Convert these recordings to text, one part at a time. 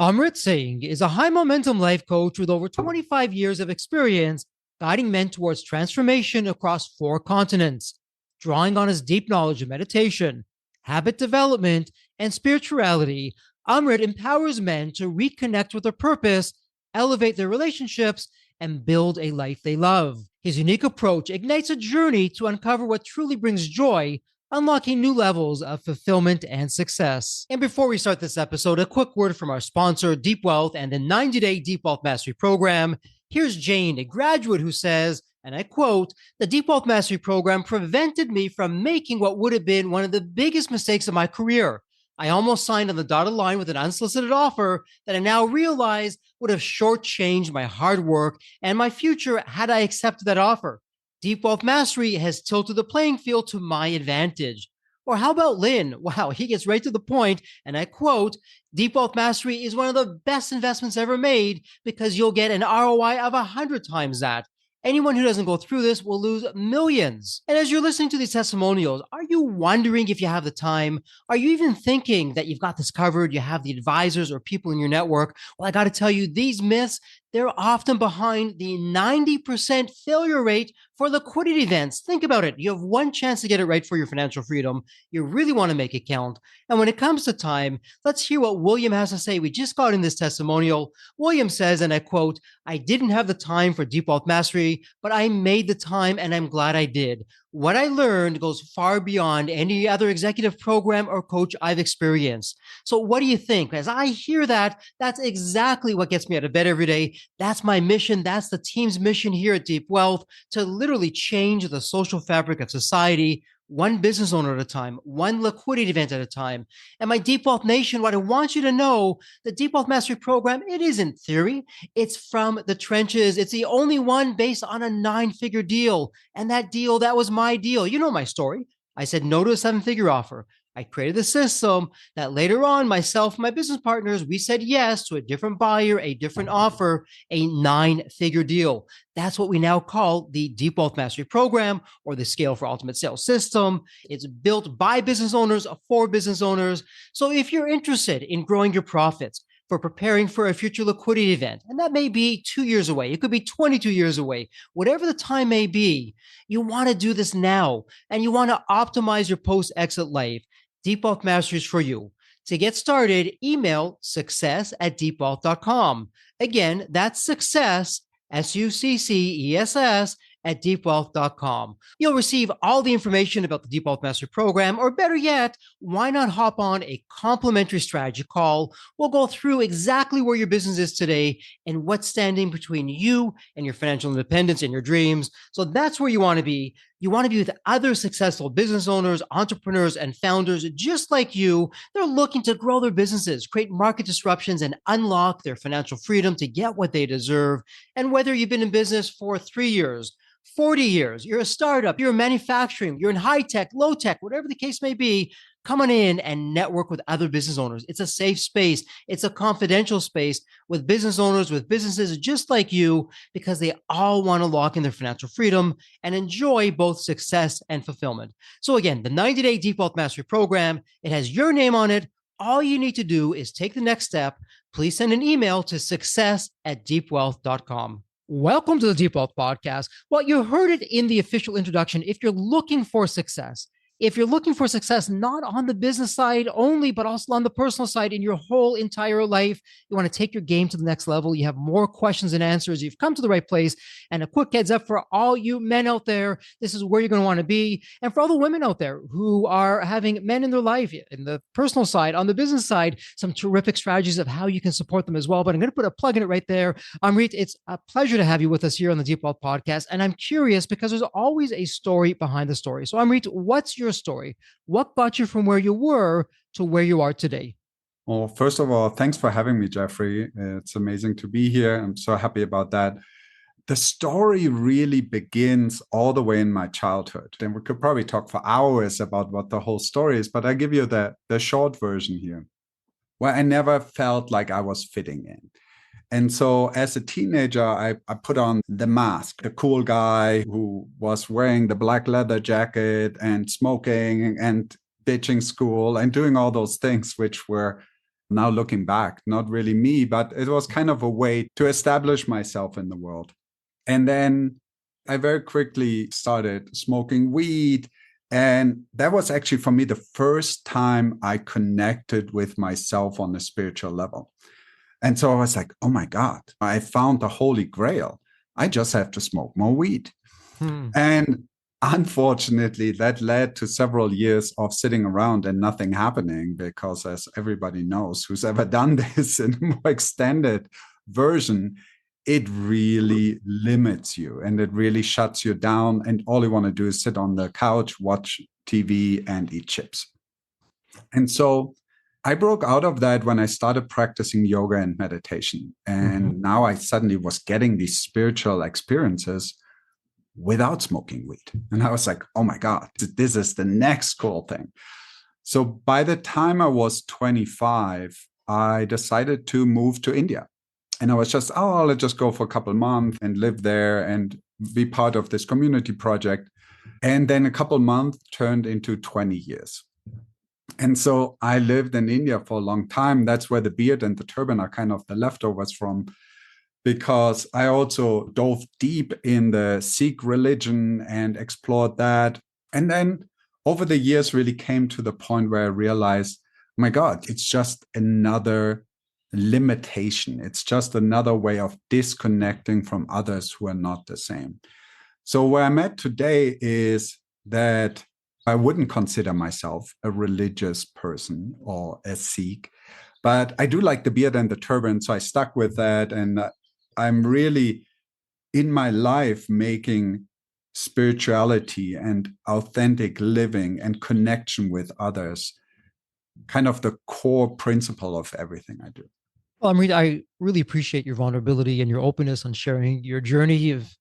Amrit Singh is a high momentum life coach with over 25 years of experience guiding men towards transformation across 4 continents. Drawing on his deep knowledge of meditation, habit development, and spirituality, Amrit empowers men to reconnect with their purpose, elevate their relationships, and build a life they love. His unique approach ignites a journey to uncover what truly brings joy, unlocking new levels of fulfillment and success. And before we start this episode, a quick word from our sponsor, Deep Wealth, and the 90-day Deep Wealth Mastery Program. Here's Jane, a graduate, who says, and I quote, "The Deep Wealth Mastery Program prevented me from making what would have been one of the biggest mistakes of my career. I almost signed on the dotted line with an unsolicited offer that I now realize would have shortchanged my hard work and my future had I accepted that offer. Deep Wealth Mastery has tilted the playing field to my advantage." Or how about Lynn? Wow, he gets right to the point, and I quote, "Deep Wealth Mastery is one of the best investments ever made because you'll get an ROI of 100 times that. Anyone who doesn't go through this will lose millions." And as you're listening to these testimonials, are you wondering if you have the time? Are you even thinking that you've got this covered? You have the advisors or people in your network? Well, I got to tell you, these myths, they're often behind the 90% failure rate for liquidity events. Think about it. You have one chance to get it right for your financial freedom. You really want to make it count. And when it comes to time, let's hear what William has to say. We just got in this testimonial. William says, and I quote, "I didn't have the time for Deep Wealth Mastery, but I made the time and I'm glad I did. What I learned goes far beyond any other executive program or coach I've experienced." So what do you think? As I hear that, that's exactly what gets me out of bed every day. That's my mission. That's the team's mission here at Deep Wealth, to literally change the social fabric of society, one business owner at a time, one liquidity event at a time. And my Deep Wealth Nation, what I want you to know, the Deep Wealth Mastery Program, it isn't theory. It's from the trenches. It's the only one based on a 9-figure deal. And that deal, that was my deal. You know my story. I said no to a 7-figure offer. I created the system that later on, myself and my business partners, we said yes to a different buyer, a different offer, a 9-figure deal. That's what we now call the Deep Wealth Mastery Program, or the Scale for Ultimate Sales system. It's built by business owners for business owners. So if you're interested in growing your profits, for preparing for a future liquidity event, and that may be 2 years away, it could be 22 years away, whatever the time may be, you want to do this now, and you want to optimize your post-exit life. Deep Wealth Mastery is for you. To get started, email success@deepwealth.com. Again, that's success, SUCCESS, at deepwealth.com. You'll receive all the information about the Deep Wealth Mastery Program, or better yet, why not hop on a complimentary strategy call? We'll go through exactly where your business is today and what's standing between you and your financial independence and your dreams. So that's where you want to be. You want to be with other successful business owners, entrepreneurs, and founders just like you. They're looking to grow their businesses, create market disruptions, and unlock their financial freedom to get what they deserve. And whether you've been in business for 3 years, 40 years, you're a startup, you're in manufacturing, you're in high tech, low tech, whatever the case may be, come on in and network with other business owners. It's a safe space. It's a confidential space with business owners, with businesses just like you, because they all want to lock in their financial freedom and enjoy both success and fulfillment. So again, the 90-day Deep Wealth Mastery Program, it has your name on it. All you need to do is take the next step. Please send an email to success@deepwealth.com. Welcome to the Deep Wealth Podcast. Well, you heard it in the official introduction. If you're looking for success, if you're looking for success, not on the business side only, but also on the personal side in your whole entire life, you want to take your game to the next level. You have more questions and answers. You've come to the right place. And a quick heads up for all you men out there, this is where you're going to want to be. And for all the women out there who are having men in their life, in the personal side, on the business side, some terrific strategies of how you can support them as well. But I'm going to put a plug in it right there. Amrit, it's a pleasure to have you with us here on the Deep Wealth Podcast. And I'm curious because there's always a story behind the story. So Amrit, what's your story? What got you from where you were to where you are today? Well, first of all, thanks for having me, Jeffrey. It's amazing to be here. I'm so happy about that. The story really begins all the way in my childhood. And we could probably talk for hours about what the whole story is, but I give you the short version here, where I never felt like I was fitting in. And so as a teenager, I put on the mask, the cool guy who was wearing the black leather jacket and smoking and ditching school and doing all those things which were Now looking back, not really me, but it was kind of a way to establish myself in the world. And then I very quickly started smoking weed. And that was actually for me the first time I connected with myself on a spiritual level. And so I was like, oh my God, I found the Holy Grail. I just have to smoke more weed. Hmm. And unfortunately, that led to several years of sitting around and nothing happening because, as everybody knows who's ever done this in a more extended version, it really limits you and it really shuts you down. And all you want to do is sit on the couch, watch TV, and eat chips. And so I broke out of that when I started practicing yoga and meditation. Mm-hmm. And now I suddenly was getting these spiritual experiences without smoking weed. And I was like, oh my God, this is the next cool thing. So by the time I was 25, I decided to move to India. And I was just, oh, I'll just go for a couple of months and live there and be part of this community project. And then a couple of months turned into 20 years. And so I lived in India for a long time. That's where the beard and the turban are kind of the leftovers from, because I also dove deep in the Sikh religion and explored that. And then over the years, really came to the point where I realized, oh my God, it's just another limitation. It's just another way of disconnecting from others who are not the same. So where I'm at today is that I wouldn't consider myself a religious person or a Sikh, but I do like the beard and the turban. So I stuck with that. And I'm really in my life making spirituality and authentic living and connection with others kind of the core principle of everything I do. Well, I really appreciate your vulnerability and your openness on sharing your journey. You've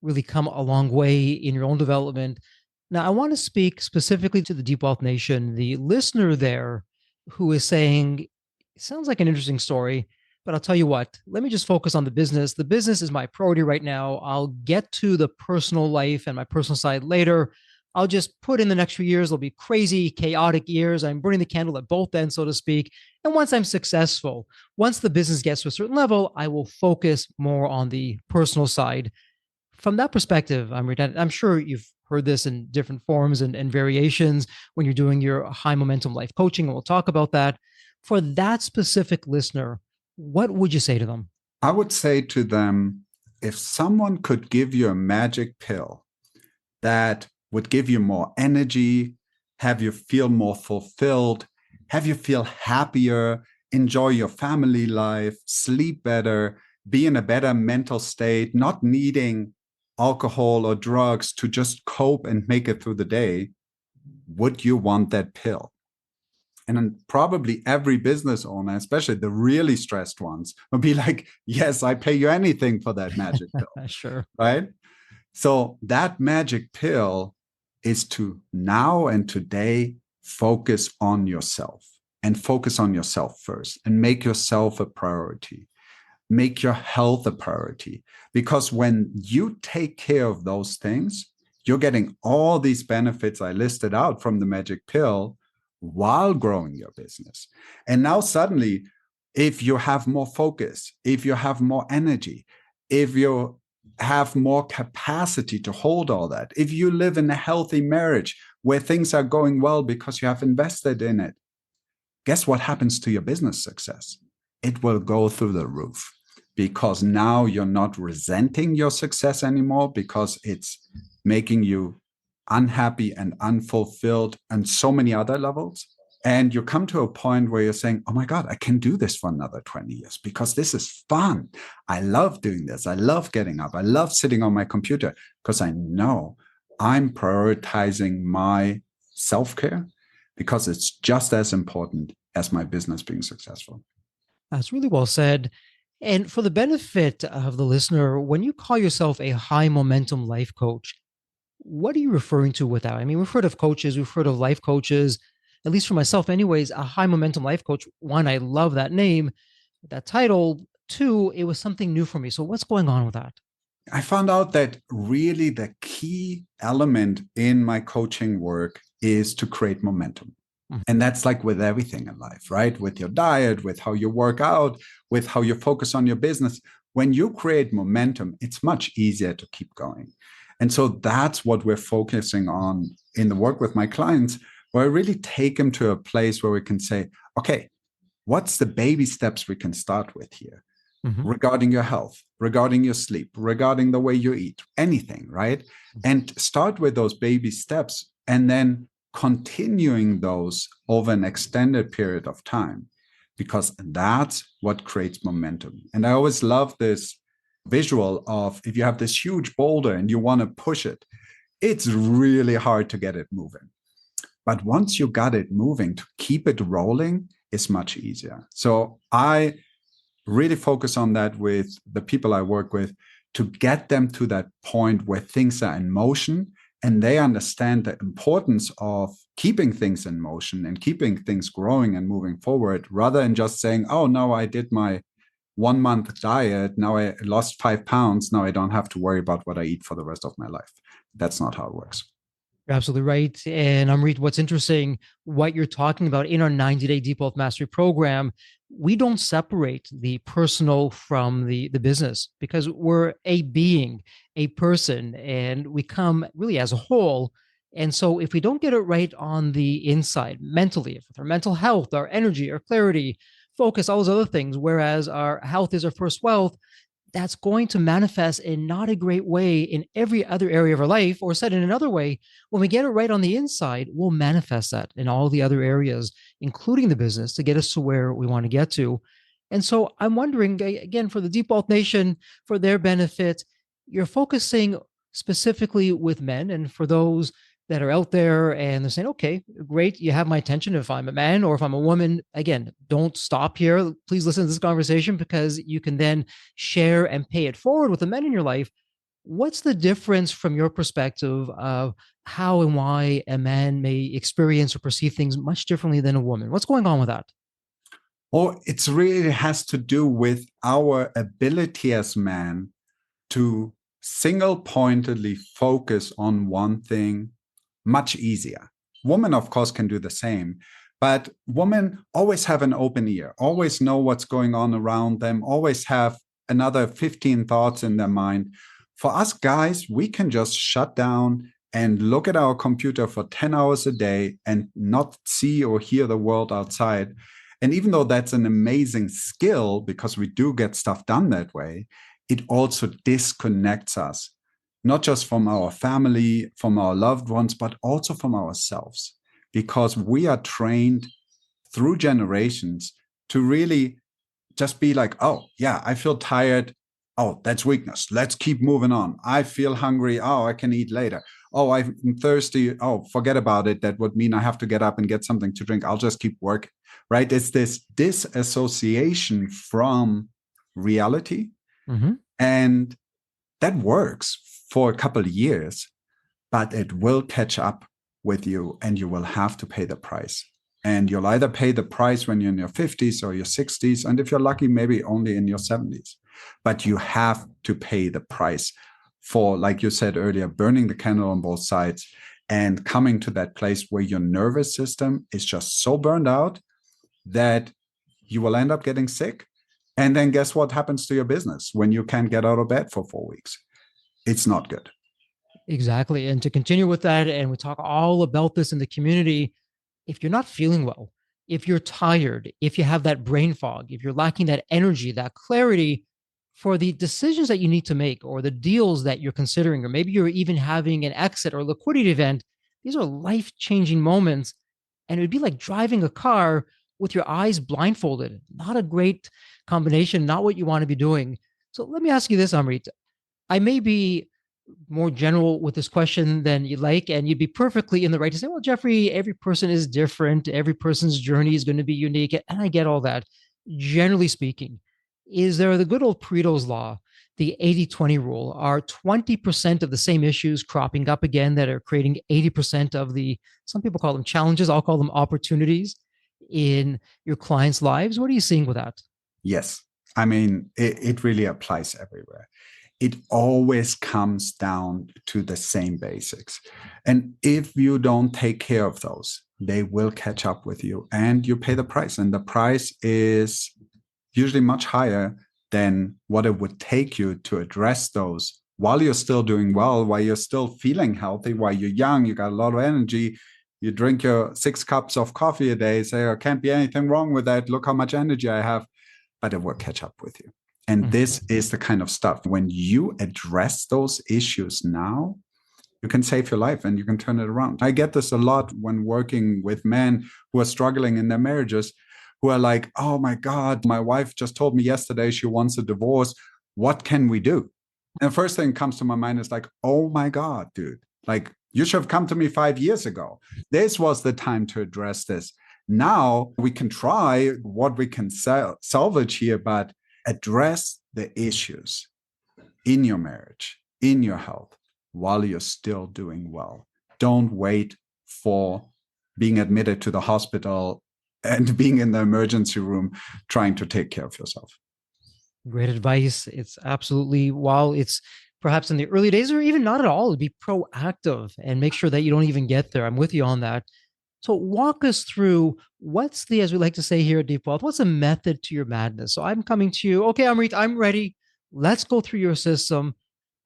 really come a long way in your own development. Now, I want to speak specifically to the Deep Wealth Nation, the listener there who is saying, it sounds like an interesting story, but I'll tell you what, let me just focus on the business. The business is my priority right now. I'll get to the personal life and my personal side later. I'll just put in the next few years, they'll be crazy, chaotic years. I'm burning the candle at both ends, so to speak. And once I'm successful, once the business gets to a certain level, I will focus more on the personal side. From that perspective, I'm sure you've heard this in different forms and variations when you're doing your high momentum life coaching, and we'll talk about that. For that specific listener, what would you say to them? I would say to them, if someone could give you a magic pill that would give you more energy, have you feel more fulfilled, have you feel happier, enjoy your family life, sleep better, be in a better mental state, not needing alcohol or drugs to just cope and make it through the day, would you want that pill? And then probably every business owner, especially the really stressed ones, will be like, yes, I pay you anything for that magic pill, Sure. right? So that magic pill is to now and today focus on yourself and focus on yourself first and make yourself a priority. Make your health a priority. Because when you take care of those things, you're getting all these benefits I listed out from the magic pill while growing your business. And now suddenly, if you have more focus, if you have more energy, if you have more capacity to hold all that, if you live in a healthy marriage where things are going well because you have invested in it, guess what happens to your business success? It will go through the roof because now you're not resenting your success anymore because it's making you unhappy and unfulfilled on so many other levels. And you come to a point where you're saying, oh my God, I can do this for another 20 years because this is fun. I love doing this. I love getting up. I love sitting on my computer because I know I'm prioritizing my self-care because it's just as important as my business being successful. That's really well said. And for the benefit of the listener, when you call yourself a high momentum life coach, what are you referring to with that? I mean, we've heard of coaches, we've heard of life coaches, at least for myself, anyways, a high momentum life coach. One, I love that name, that title. Two, it was something new for me. So, what's going on with that? I found out that really the key element in my coaching work is to create momentum. Mhm. And that's like with everything in life, right? With your diet, with how you work out, with how you focus on your business. When you create momentum, it's much easier to keep going. And so that's what we're focusing on in the work with my clients, where I really take them to a place where we can say, okay, what's the baby steps we can start with here Mhm. regarding your health, regarding your sleep, regarding the way you eat, anything, right? And start with those baby steps and then continuing those over an extended period of time, because that's what creates momentum. And I always love this visual of if you have this huge boulder and you want to push it, it's really hard to get it moving. But once you got it moving, to keep it rolling is much easier. So I really focus on that with the people I work with to get them to that point where things are in motion and they understand the importance of keeping things in motion and keeping things growing and moving forward, rather than just saying, oh, no, I did my 1 month diet. Now I lost 5 pounds. Now I don't have to worry about what I eat for the rest of my life. That's not how it works. You're absolutely right. And Amrit, what's interesting, what you're talking about in our 90-day Deep Wealth Mastery program, we don't separate the personal from the business because we're a being, a person, and we come really as a whole. And so if we don't get it right on the inside, mentally, with our mental health, our energy, our clarity, focus, all those other things, whereas our health is our first wealth, that's going to manifest in not a great way in every other area of our life, or said in another way, when we get it right on the inside, we'll manifest that in all the other areas, including the business, to get us to where we want to get to. And so I'm wondering, again, for the Deep Wealth Nation, for their benefit, you're focusing specifically with men. And for those that are out there and they're saying, okay, great, you have my attention if I'm a man or if I'm a woman, again, don't stop here. Please listen to this conversation because you can then share and pay it forward with the men in your life. What's the difference from your perspective of how and why a man may experience or perceive things much differently than a woman? What's going on with that? Or it's really has to do with our ability as men to single pointedly focus on one thing much easier. Women, of course, can do the same, but women always have an open ear, always know what's going on around them, always have another 15 thoughts in their mind. For us guys, we can just shut down and look at our computer for 10 hours a day and not see or hear the world outside. And even though that's an amazing skill, because we do get stuff done that way, it also disconnects us, not just from our family, from our loved ones, but also from ourselves, because we are trained through generations to really just be like, oh, yeah, I feel tired. Oh, that's weakness. Let's keep moving on. I feel hungry. Oh, I can eat later. Oh, I'm thirsty. Oh, forget about it. That would mean I have to get up and get something to drink. I'll just keep working, right? It's this disassociation from reality. Mm-hmm. And that works for a couple of years, but it will catch up with you and you will have to pay the price. And you'll either pay the price when you're in your 50s or your 60s. And if you're lucky, maybe only in your 70s. But you have to pay the price for, like you said earlier, burning the candle on both sides and coming to that place where your nervous system is just so burned out that you will end up getting sick. And then guess what happens to your business when you can't get out of bed for 4 weeks? It's not good. Exactly. And to continue with that, and we talk all about this in the community, if you're not feeling well, if you're tired, if you have that brain fog, if you're lacking that energy, that clarity for the decisions that you need to make or the deals that you're considering, or maybe you're even having an exit or liquidity event, these are life changing moments. And it would be like driving a car with your eyes blindfolded. Not a great combination, not what you want to be doing. So let me ask you this, Amrit. I may be more general with this question than you like, and you'd be perfectly in the right to say, well, Jeffrey, every person is different. Every person's journey is going to be unique. And I get all that. Generally speaking, is there the good old Pareto's law, the 80-20 rule? Are 20% of the same issues cropping up again that are creating 80% of the, some people call them challenges, I'll call them opportunities in your clients' lives? What are you seeing with that? Yes. I mean, it really applies everywhere. It always comes down to the same basics. And if you don't take care of those, they will catch up with you and you pay the price. And the price is usually much higher than what it would take you to address those while you're still doing well, while you're still feeling healthy, while you're young, you got a lot of energy. You drink your 6 cups of coffee a day, say, oh, can't be anything wrong with that. Look how much energy I have. But it will catch up with you. And this is the kind of stuff, when you address those issues now, you can save your life and you can turn it around. I get this a lot when working with men who are struggling in their marriages, who are like, oh my God, my wife just told me yesterday she wants a divorce. What can we do? And the first thing that comes to my mind is like, oh my God, dude, like you should have come to me 5 years ago. This was the time to address this. Now we can try what we can salvage here, but address the issues in your marriage, in your health, while you're still doing well. Don't wait for being admitted to the hospital and being in the emergency room trying to take care of yourself. Great advice. It's absolutely, while it's perhaps in the early days or even not at all, be proactive and make sure that you don't even get there. I'm with you on that. So walk us through what's the, as we like to say here at Deep Wealth, what's a method to your madness? So I'm coming to you. Okay, Amrit, I'm ready. Let's go through your system.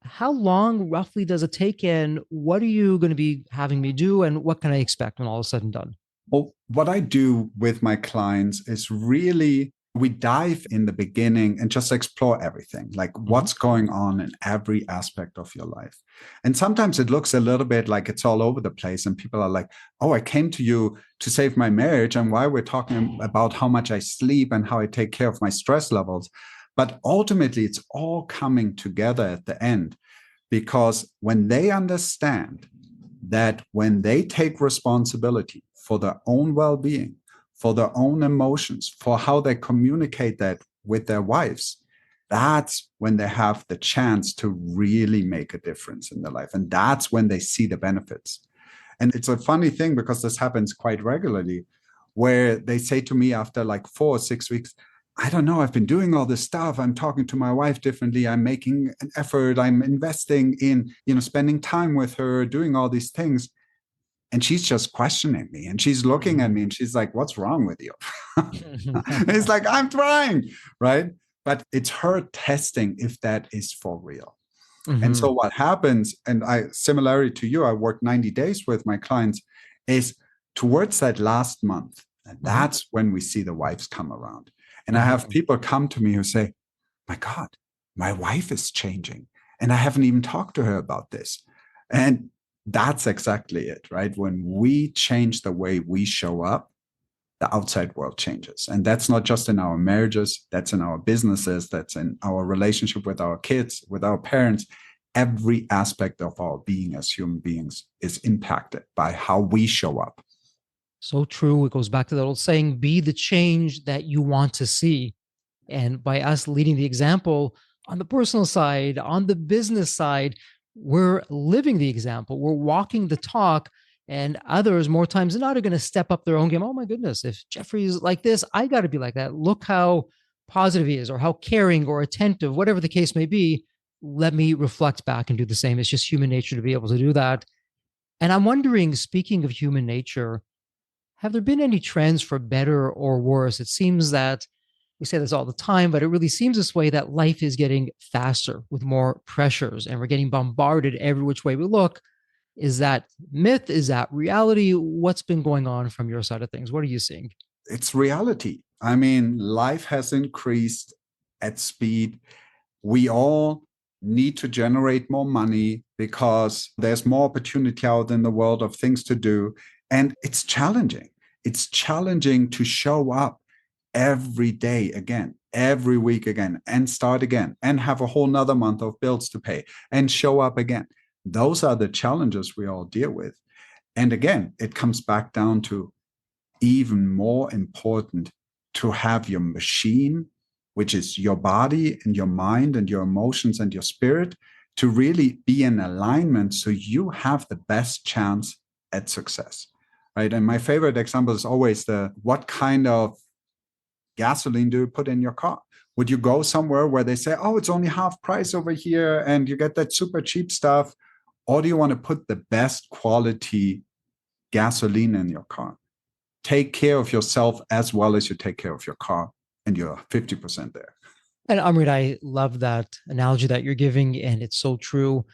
How long roughly does it take, and what are you going to be having me do, and what can I expect when all is said and done? Well, what I do with my clients is really, we dive in the beginning and just explore everything, like what's going on in every aspect of your life. And sometimes it looks a little bit like it's all over the place. And people are like, oh, I came to you to save my marriage. And why we're talking about how much I sleep and how I take care of my stress levels. But ultimately, it's all coming together at the end, because when they understand that when they take responsibility for their own well-being, for their own emotions, for how they communicate that with their wives, that's when they have the chance to really make a difference in their life. And that's when they see the benefits. And it's a funny thing, because this happens quite regularly, where they say to me after like 4 or 6 weeks, I don't know, I've been doing all this stuff. I'm talking to my wife differently. I'm making an effort. I'm investing in, spending time with her, doing all these things. And she's just questioning me, and she's looking at me and she's like, what's wrong with you? It's like, I'm trying, right? But it's her testing if that is for real. And so what happens, and similarly to you, I work 90 days with my clients, is towards that last month. And that's when we see the wives come around. And I have people come to me who say, my God, my wife is changing. And I haven't even talked to her about this. And that's exactly it, right? When we change the way we show up, the outside world changes. And that's not just in our marriages, that's in our businesses, that's in our relationship with our kids, with our parents. Every aspect of our being as human beings is impacted by how we show up. So true. It goes back to that old saying, be the change that you want to see. And by us leading the example on the personal side, on the business side, we're living the example. We're walking the talk, and others more times than not are going to step up their own game. Oh my goodness, if Jeffrey's like this, I got to be like that. Look how positive he is, or how caring or attentive, whatever the case may be. Let me reflect back and do the same. It's just human nature to be able to do that. And I'm wondering, speaking of human nature, have there been any trends for better or worse? It seems that we say this all the time, but it really seems this way, that life is getting faster with more pressures, and we're getting bombarded every which way we look. Is that myth? Is that reality? What's been going on from your side of things? What are you seeing? It's reality. I mean, life has increased at speed. We all need to generate more money because there's more opportunity out in the world of things to do. And it's challenging. It's challenging to show up every day again, every week again, and start again, and have a whole nother month of bills to pay and show up again. Those are the challenges we all deal with. And again, it comes back down to even more important to have your machine, which is your body and your mind and your emotions and your spirit, to really be in alignment so you have the best chance at success, right? And my favorite example is always what kind of gasoline do you put in your car? Would you go somewhere where they say, oh, it's only half price over here and you get that super cheap stuff? Or do you want to put the best quality gasoline in your car? take care of yourself as well as you take care of your car, and you're 50% there. And Amrit, I love that analogy that you're giving, and it's so true.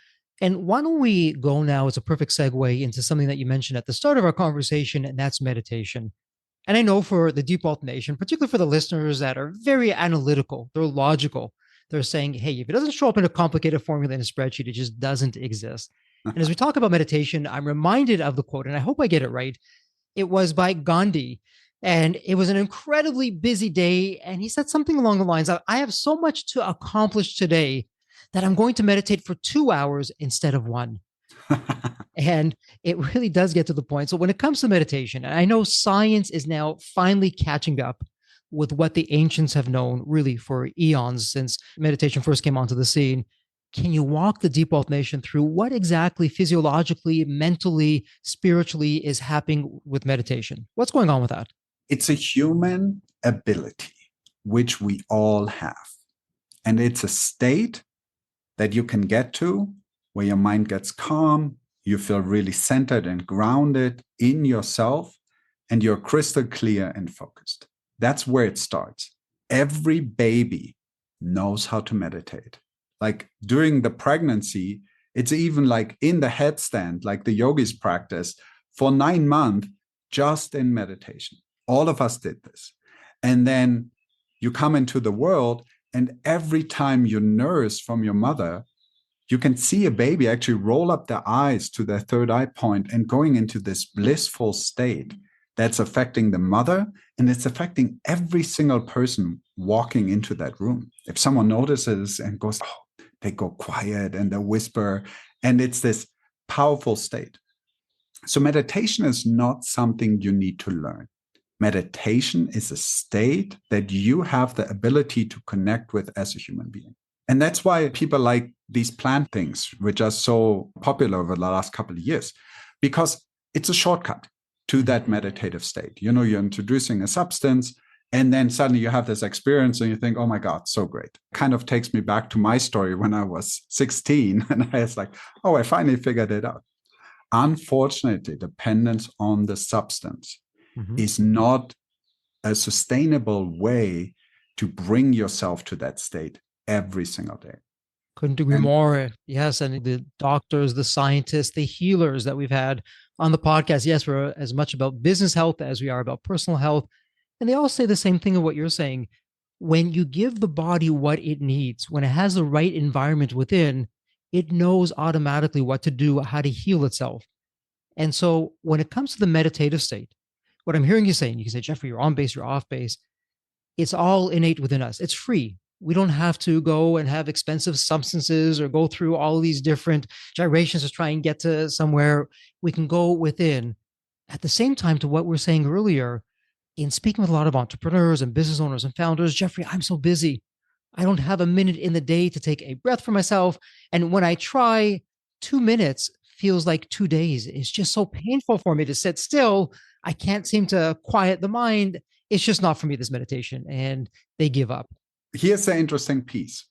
And why don't we go now as a perfect segue into something that you mentioned at the start of our conversation, and that's meditation. And I know for the default nation, particularly for the listeners that are very analytical, they're logical. They're saying, hey, if it doesn't show up in a complicated formula in a spreadsheet, it just doesn't exist. And as we talk about meditation, I'm reminded of the quote, and I hope I get it right. It was by Gandhi, and it was an incredibly busy day. And he said something along the lines of, I have so much to accomplish today that I'm going to meditate for 2 hours instead of one. And it really does get to the point. So when it comes to meditation, and I know science is now finally catching up with what the ancients have known really for eons since meditation first came onto the scene. Can you walk the default nation through what exactly physiologically, mentally, spiritually is happening with meditation? What's going on with that? It's a human ability, which we all have. And it's a state that you can get to where your mind gets calm, you feel really centered and grounded in yourself, and you're crystal clear and focused. That's where it starts. Every baby knows how to meditate. Like during the pregnancy, it's even like in the headstand, like the yogis practice for 9 months, just in meditation. All of us did this. And then you come into the world, and every time you nurse from your mother, you can see a baby actually roll up their eyes to their third eye point and going into this blissful state that's affecting the mother, and it's affecting every single person walking into that room. If someone notices and goes, oh, they go quiet and they whisper, and it's this powerful state. So meditation is not something you need to learn. Meditation is a state that you have the ability to connect with as a human being. And that's why people like these plant things, which are so popular over the last couple of years, because it's a shortcut to that meditative state. You know, you're introducing a substance, and then suddenly you have this experience and you think, oh my God, so great. Kind of takes me back to my story when I was 16, and I was like, oh, I finally figured it out. Unfortunately, dependence on the substance is not a sustainable way to bring yourself to that state every single day. Couldn't agree more. Yes. And the doctors, the scientists, the healers that we've had on the podcast, yes, we're as much about business health as we are about personal health. And they all say the same thing of what you're saying. When you give the body what it needs, when it has the right environment within, it knows automatically what to do, how to heal itself. And so when it comes to the meditative state, what I'm hearing you saying, you can say, Jeffrey, you're on base, you're off base. It's all innate within us. It's free. We don't have to go and have expensive substances or go through all these different gyrations to try and get to somewhere. We can go within. At the same time, to what we're saying earlier, in speaking with a lot of entrepreneurs and business owners and founders, Jeffrey, I'm so busy. I don't have a minute in the day to take a breath for myself. And when I try, 2 minutes feels like 2 days. It's just so painful for me to sit still. I can't seem to quiet the mind. It's just not for me, this meditation. And they give up. Here's the interesting piece.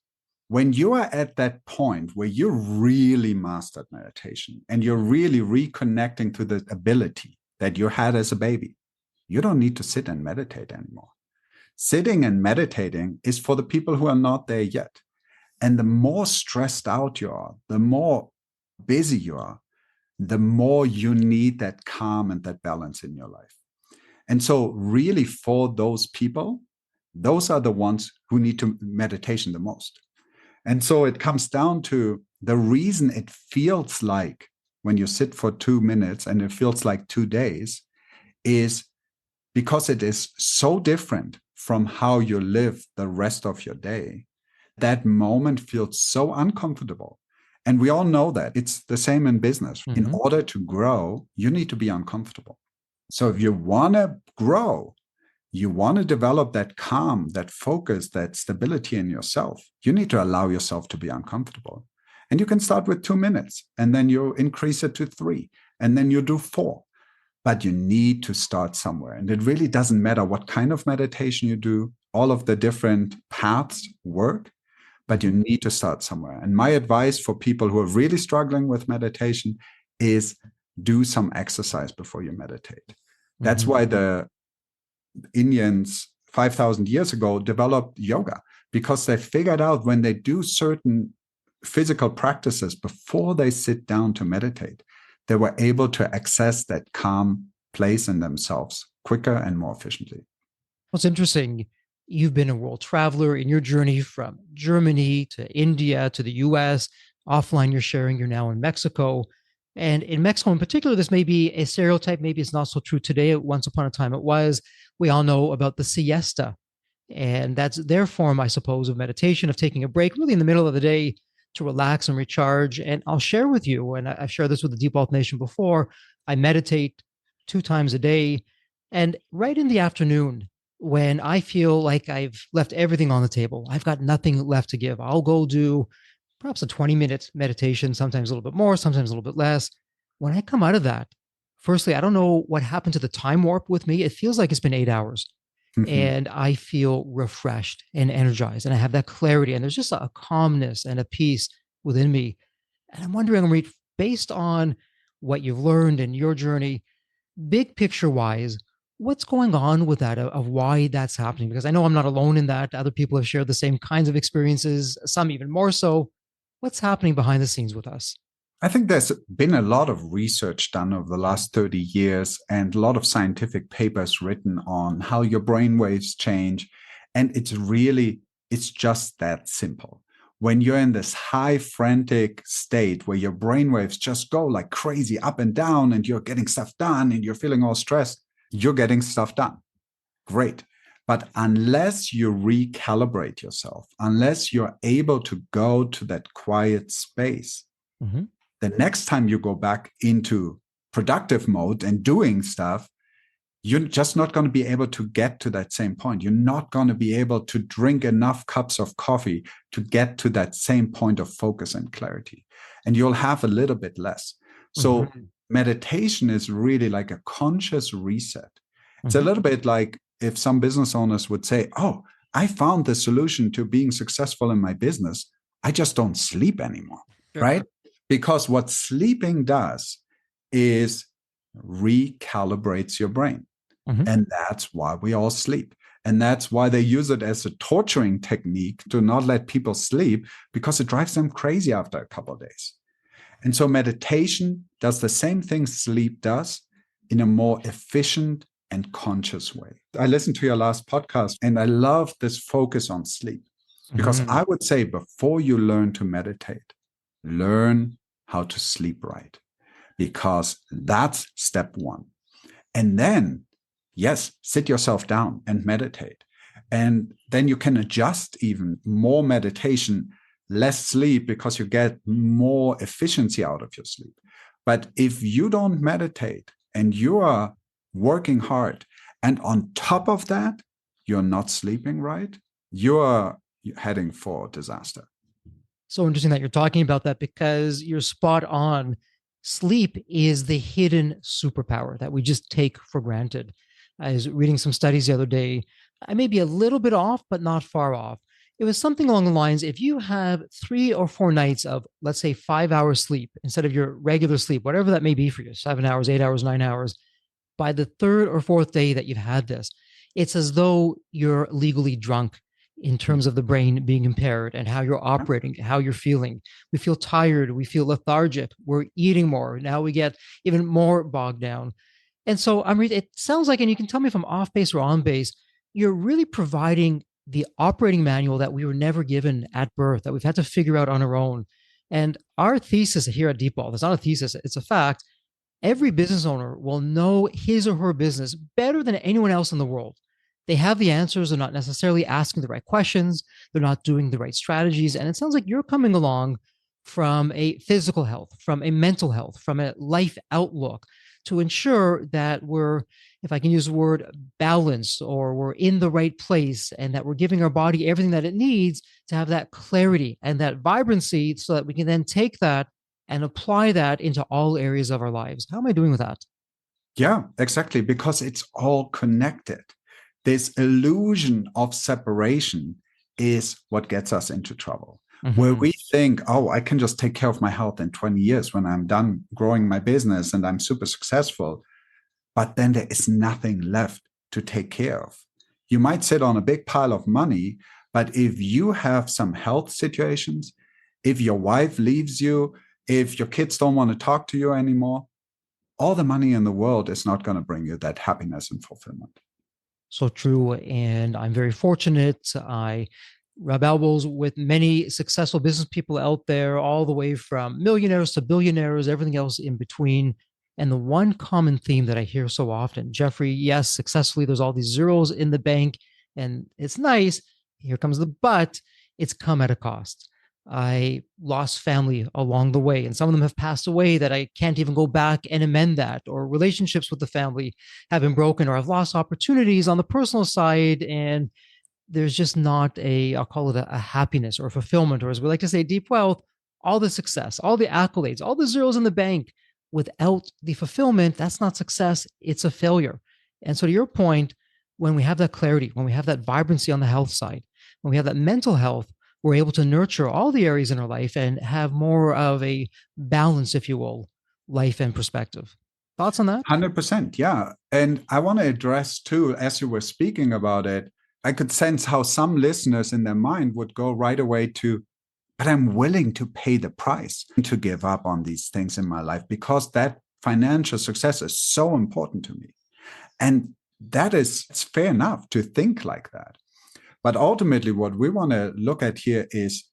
When you are at that point where you really mastered meditation and you're really reconnecting to the ability that you had as a baby, you don't need to sit and meditate anymore. Sitting and meditating is for the people who are not there yet. And the more stressed out you are, the more busy you are, the more you need that calm and that balance in your life. And so really for those people, those are the ones who need to meditation the most. And so it comes down to the reason it feels like when you sit for 2 minutes and it feels like 2 days is because it is so different from how you live the rest of your day. That moment feels so uncomfortable. And we all know that. It's the same in business. Mm-hmm. In order to grow, you need to be uncomfortable. So if you want to grow, you want to develop that calm, that focus, that stability in yourself, you need to allow yourself to be uncomfortable. And you can start with 2 minutes, and then you increase it to 3, and then you do 4. But you need to start somewhere. And it really doesn't matter what kind of meditation you do. All of the different paths work, but you need to start somewhere. And my advice for people who are really struggling with meditation is do some exercise before you meditate. That's Mhm. why the Indians 5,000 years ago developed yoga, because they figured out when they do certain physical practices before they sit down to meditate, they were able to access that calm place in themselves quicker and more efficiently. What's interesting, you've been a world traveler in your journey from Germany to India to the US. Offline, you're sharing you're now in Mexico. And in Mexico in particular, this may be a stereotype. Maybe it's not so true today. Once upon a time, it was. We all know about the siesta. And that's their form, I suppose, of meditation, of taking a break really in the middle of the day to relax and recharge. And I'll share with you, and I've shared this with the Deep Wealth Nation before, I meditate 2 times a day. And right in the afternoon, when I feel like I've left everything on the table, I've got nothing left to give, I'll go do perhaps a 20-minute meditation, sometimes a little bit more, sometimes a little bit less. When I come out of that, firstly, I don't know what happened to the time warp with me. It feels like it's been 8 hours and I feel refreshed and energized, and I have that clarity, and there's just a calmness and a peace within me. And I'm wondering, Amrit, based on what you've learned in your journey, big picture wise, what's going on with that of why that's happening? Because I know I'm not alone in that. Other people have shared the same kinds of experiences, some even more so. What's happening behind the scenes with us? I think there's been a lot of research done over the last 30 years and a lot of scientific papers written on how your brain waves change. And it's just that simple. When you're in this high frantic state where your brain waves just go like crazy up and down and you're getting stuff done and you're feeling all stressed, you're getting stuff done. Great. But unless you recalibrate yourself, unless you're able to go to that quiet space, Mm-hmm. the next time you go back into productive mode and doing stuff, you're just not going to be able to get to that same point. You're not going to be able to drink enough cups of coffee to get to that same point of focus and clarity. And you'll have a little bit less. So Mm-hmm. meditation is really like a conscious reset. It's a Mm-hmm. little bit like if some business owners would say, oh, I found the solution to being successful in my business. I just don't sleep anymore, Sure. right? Because what sleeping does is recalibrates your brain. Mm-hmm. And that's why we all sleep. And that's why they use it as a torturing technique to not let people sleep, because it drives them crazy after a couple of days. And so meditation does the same thing sleep does in a more efficient and conscious way. I listened to your last podcast and I love this focus on sleep, because Mm-hmm. I would say before you learn to meditate, learn how to sleep right, because that's step one. And then, yes, sit yourself down and meditate. And then you can adjust even more meditation, less sleep, because you get more efficiency out of your sleep. But if you don't meditate and you are working hard, and on top of that, you're not sleeping right, you're heading for disaster. So interesting that you're talking about that, because you're spot on. Sleep is the hidden superpower that we just take for granted. I was reading some studies the other day. I may be a little bit off, but not far off. It was something along the lines, if you have 3 or 4 nights of, let's say, 5 hours sleep instead of your regular sleep, whatever that may be for you, 7 hours, 8 hours, 9 hours, by the third or fourth day that you've had this, it's as though you're legally drunk in terms of the brain being impaired and how you're operating, how you're feeling. We feel tired, we feel lethargic, we're eating more. Now we get even more bogged down. And so it sounds like, and you can tell me if I'm off base or on base, you're really providing the operating manual that we were never given at birth, that we've had to figure out on our own. And our thesis here at Deep Wealth, it's not a thesis, it's a fact. Every business owner will know his or her business better than anyone else in the world. They have the answers. They're not necessarily asking the right questions. They're not doing the right strategies. And it sounds like you're coming along from a physical health, from a mental health, from a life outlook to ensure that we're, if I can use the word, balanced, or we're in the right place, and that we're giving our body everything that it needs to have that clarity and that vibrancy so that we can then take that and apply that into all areas of our lives. How am I doing with that? Yeah, exactly, because it's all connected. This illusion of separation is what gets us into trouble. Where Mm-hmm. we think, oh, I can just take care of my health in 20 years when I'm done growing my business and I'm super successful. but then there is nothing left to take care of. You might sit on a big pile of money, but if you have some health situations, if your wife leaves you, if your kids don't want to talk to you anymore, all the money in the world is not going to bring you that happiness and fulfillment. So true. And I'm very fortunate. I rub elbows with many successful business people out there, all the way from millionaires to billionaires, everything else in between. And the one common theme that I hear so often, Jeffrey, yes, successfully, there's all these zeros in the bank and it's nice. Here comes the but, it's come at a cost. I lost family along the way, and some of them have passed away that I can't even go back and amend that, or relationships with the family have been broken, or I've lost opportunities on the personal side. And there's just not a, I'll call it a happiness or a fulfillment, or as we like to say, deep wealth, all the success, all the accolades, all the zeros in the bank without the fulfillment. That's not success, it's a failure. And so, to your point, when we have that clarity, when we have that vibrancy on the health side, when we have that mental health, we're able to nurture all the areas in our life and have more of a balance, if you will, life and perspective. Thoughts on that? 100%. Yeah. And I want to address too, as you were speaking about it, I could sense how some listeners in their mind would go right away to, but I'm willing to pay the price to give up on these things in my life because that financial success is so important to me. And that is, it's fair enough to think like that. But ultimately, what we want to look at here is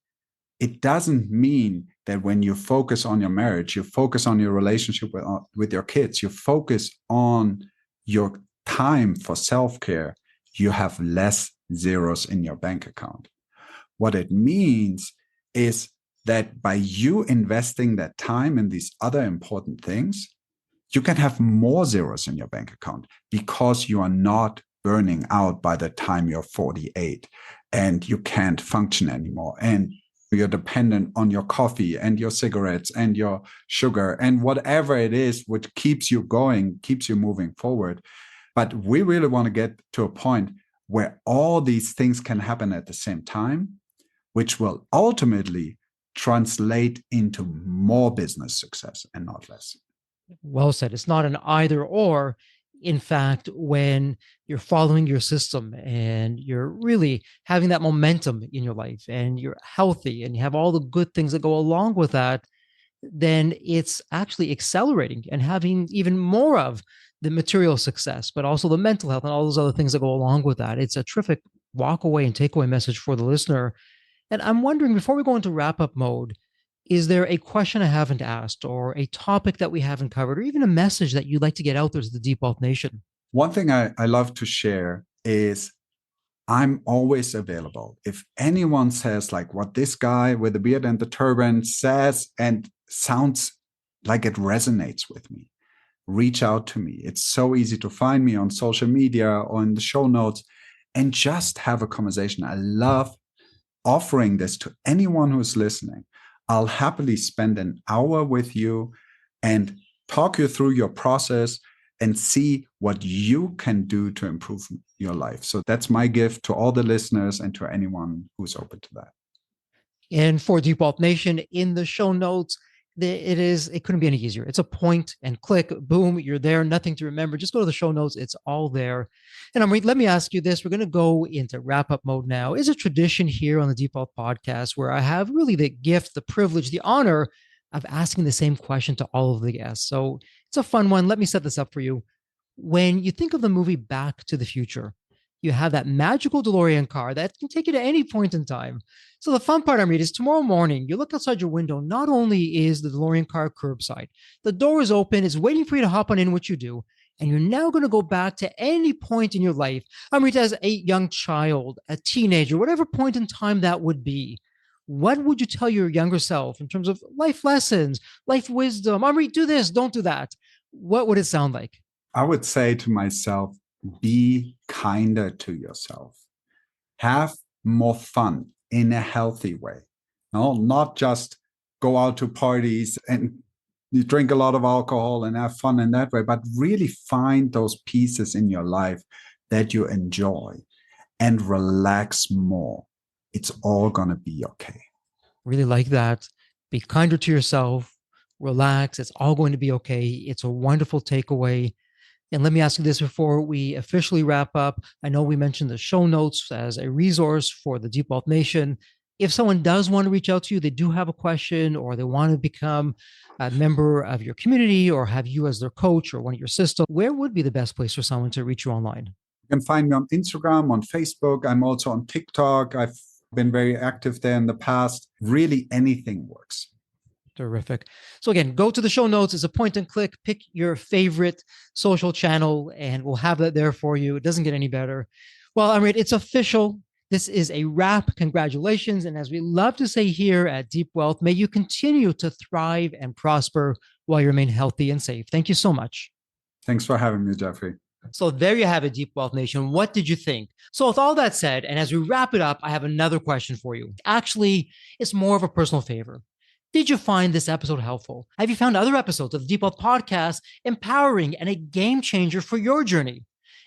it doesn't mean that when you focus on your marriage, you focus on your relationship with your kids, you focus on your time for self-care, you have less zeros in your bank account. What it means is that by you investing that time in these other important things, you can have more zeros in your bank account because you are not burning out by the time you're 48 and you can't function anymore. And you're dependent on your coffee and your cigarettes and your sugar and whatever it is which keeps you going, keeps you moving forward. But we really want to get to a point where all these things can happen at the same time, which will ultimately translate into more business success and not less. Well said. It's not an either or. In fact, when you're following your system and you're really having that momentum in your life and you're healthy and you have all the good things that go along with that, then it's actually accelerating and having even more of the material success, but also the mental health and all those other things that go along with that. It's a terrific walk away and takeaway message for the listener. And I'm wondering, before we go into wrap up mode, is there a question I haven't asked or a topic that we haven't covered or even a message that you'd like to get out there to the Deep Wealth Nation? One thing I love to share is I'm always available. If anyone says like what this guy with the beard and the turban says and sounds like it resonates with me, reach out to me. It's so easy to find me on social media or in the show notes and just have a conversation. I love offering this to anyone who's listening. I'll happily spend an hour with you and talk you through your process and see what you can do to improve your life. So that's my gift to all the listeners and to anyone who's open to that. And for Deep Wealth Nation, in the show notes, it couldn't be any easier. It's a point and click, boom, you're there. Nothing to remember. Just go to the show notes. It's all there. And let me ask you this. We're going to go into wrap up mode now. Is a tradition here on the Deep Wealth Podcast where I have really the gift, the privilege, the honor of asking the same question to all of the guests. So it's a fun one. Let me set this up for you. When you think of the movie Back to the Future, you have that magical DeLorean car that can take you to any point in time. So the fun part, Amrit, is tomorrow morning, you look outside your window, not only is the DeLorean car curbside, the door is open, it's waiting for you to hop on in, what you do, and you're now going to go back to any point in your life. Amrit, as a young child, a teenager, whatever point in time that would be, what would you tell your younger self in terms of life lessons, life wisdom? Amrit, do this, don't do that. What would it sound like? I would say to myself, be kinder to yourself. Have more fun in a healthy way. No, not just go out to parties and you drink a lot of alcohol and have fun in that way, but really find those pieces in your life that you enjoy and relax more. It's all going to be okay. Really like that. Be kinder to yourself, relax. It's all going to be okay. It's a wonderful takeaway. And let me ask you this before we officially wrap up. I know we mentioned the show notes as a resource for the Deep Wealth Nation. If someone does want to reach out to you, they do have a question, or they want to become a member of your community or have you as their coach or one of your systems, where would be the best place for someone to reach you online? You can find me on Instagram, on Facebook. I'm also on TikTok. I've been very active there in the past. Really, anything works. Terrific. So again, go to the show notes. It's a point and click. Pick your favorite social channel, and we'll have that there for you. It doesn't get any better. Well, Amrit, it's official. This is a wrap. Congratulations. And as we love to say here at Deep Wealth, may you continue to thrive and prosper while you remain healthy and safe. Thank you so much. Thanks for having me, Jeffrey. So there you have it, Deep Wealth Nation. What did you think? So with all that said, and as we wrap it up, I have another question for you. Actually, it's more of a personal favor. Did you find this episode helpful? Have you found other episodes of the Deep Wealth Podcast empowering and a game changer for your journey?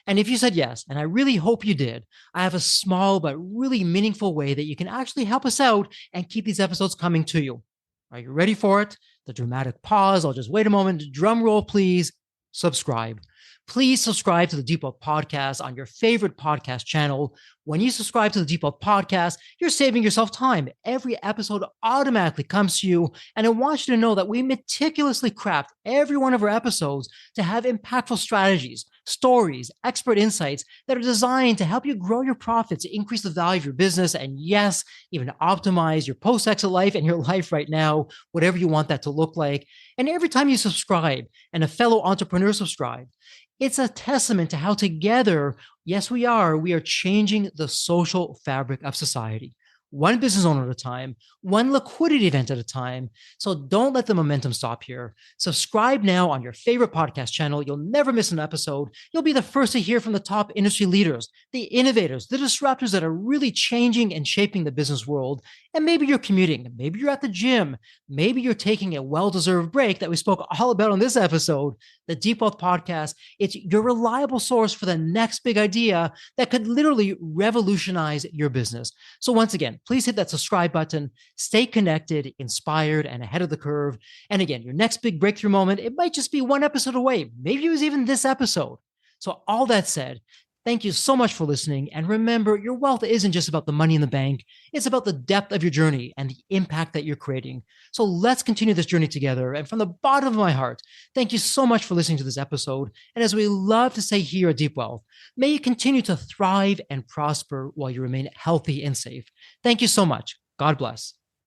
And if you said yes, and I really hope you did, I have a small but really meaningful way that you can actually help us out and keep these episodes coming to you. Are you ready for it? The dramatic pause. I'll just wait a moment. Drum roll, please. Subscribe. Please subscribe to the Deep Wealth Podcast on your favorite podcast channel. When you subscribe to the Deep Wealth Podcast, you're saving yourself time. Every episode automatically comes to you. And I want you to know that we meticulously craft every one of our episodes to have impactful strategies, stories, expert insights that are designed to help you grow your profits, increase the value of your business, and yes, even optimize your post-exit life and your life right now, whatever you want that to look like. And every time you subscribe and a fellow entrepreneur subscribes, it's a testament to how together, yes, we are changing the social fabric of society. One business owner at a time, one liquidity event at a time. So don't let the momentum stop here. Subscribe now on your favorite podcast channel. You'll never miss an episode. You'll be the first to hear from the top industry leaders, the innovators, the disruptors that are really changing and shaping the business world. And maybe you're commuting, maybe you're at the gym, maybe you're taking a well-deserved break that we spoke all about on this episode. The Deep Wealth Podcast, it's your reliable source for the next big idea that could literally revolutionize your business. So once again, please hit that subscribe button, stay connected, inspired, and ahead of the curve. And again, your next big breakthrough moment, it might just be one episode away. Maybe it was even this episode. So all that said, thank you so much for listening. And remember, your wealth isn't just about the money in the bank. It's about the depth of your journey and the impact that you're creating. So let's continue this journey together. And from the bottom of my heart, thank you so much for listening to this episode. And as we love to say here at Deep Wealth, may you continue to thrive and prosper while you remain healthy and safe. Thank you so much. God bless.